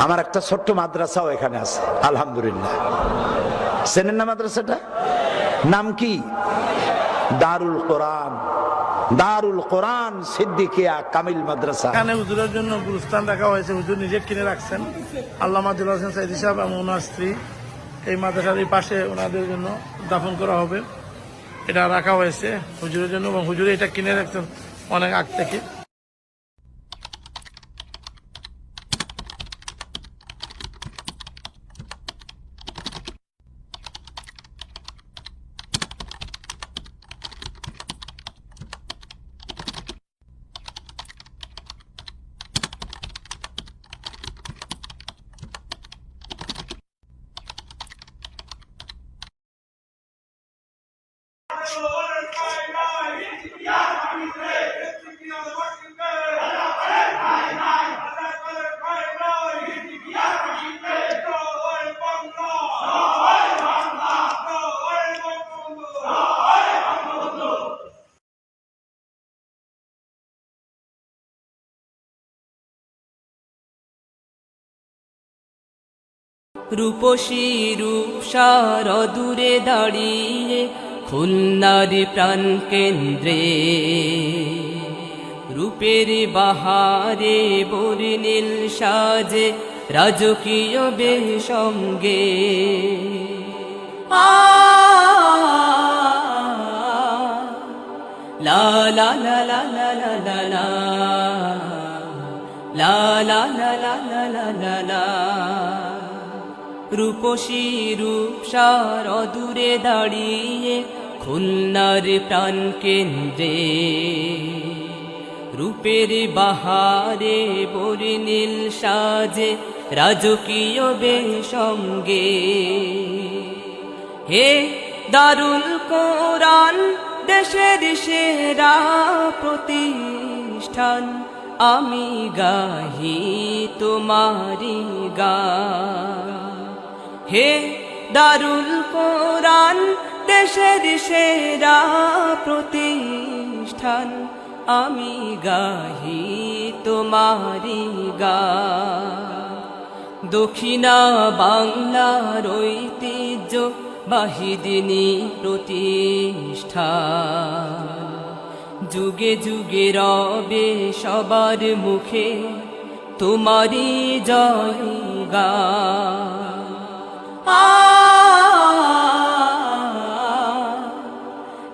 আমার একটা ছোট্ট মাদ্রাসাও এখানে আছে আলহামদুলিল্লাহ। চেনেন না মাদ্রাসাটা? নাম কি? দারুল কোরআন, দারুল কোরআন সিদ্দিকিয়া কামিল মাদ্রাসা। এখানে হুজুরের জন্য গুরুস্থান রাখা হয়েছে, হুজুর নিজে কিনে রাখছেন। আল্লামা দিল হোসেন সাইদি সাহেব এবং ওনার স্ত্রী এই মাদ্রাসার এই পাশে ওনাদের জন্য দাফন করা হবে, এটা রাখা হয়েছে হুজুরের জন্য, এবং হুজুরে এটা কিনে রাখছেন অনেক আগ থেকে। রূপসী রূপসার দূরে দাঁড়িয়ে খুলনার প্রাণ কেন্দ্রে, রূপের বাহারে বর্ণিল সাজে রাজকীয় বেশঙ্গে। লা লা লা লা লা লা লা লা লা লা লা লা লা লা লা। রূপসী রূপসার দূরে দাঁড়িয়ে খুলনার প্রাণ কেন্দ্রে, রূপের বাহারে বর্ণিল সাজে রাজকীয় বেশঙ্গে। হে দারুল কোরআন দেশের সেরা প্রতিষ্ঠান, আমি গাহি তোমারি গান। হে দারুল কোরআন দেশের সেরা প্রতিষ্ঠান, আমি গাহি তোমারি গান। দক্ষিণা বাংলার ঐতিহ্য বাহিদিনী প্রতিষ্ঠান, যুগে যুগে রবে সবার মুখে তোমারি জয় গান।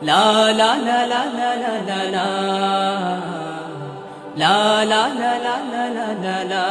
লা লা লা লা লা লা লা লা লা লা লা লা লা লা লা।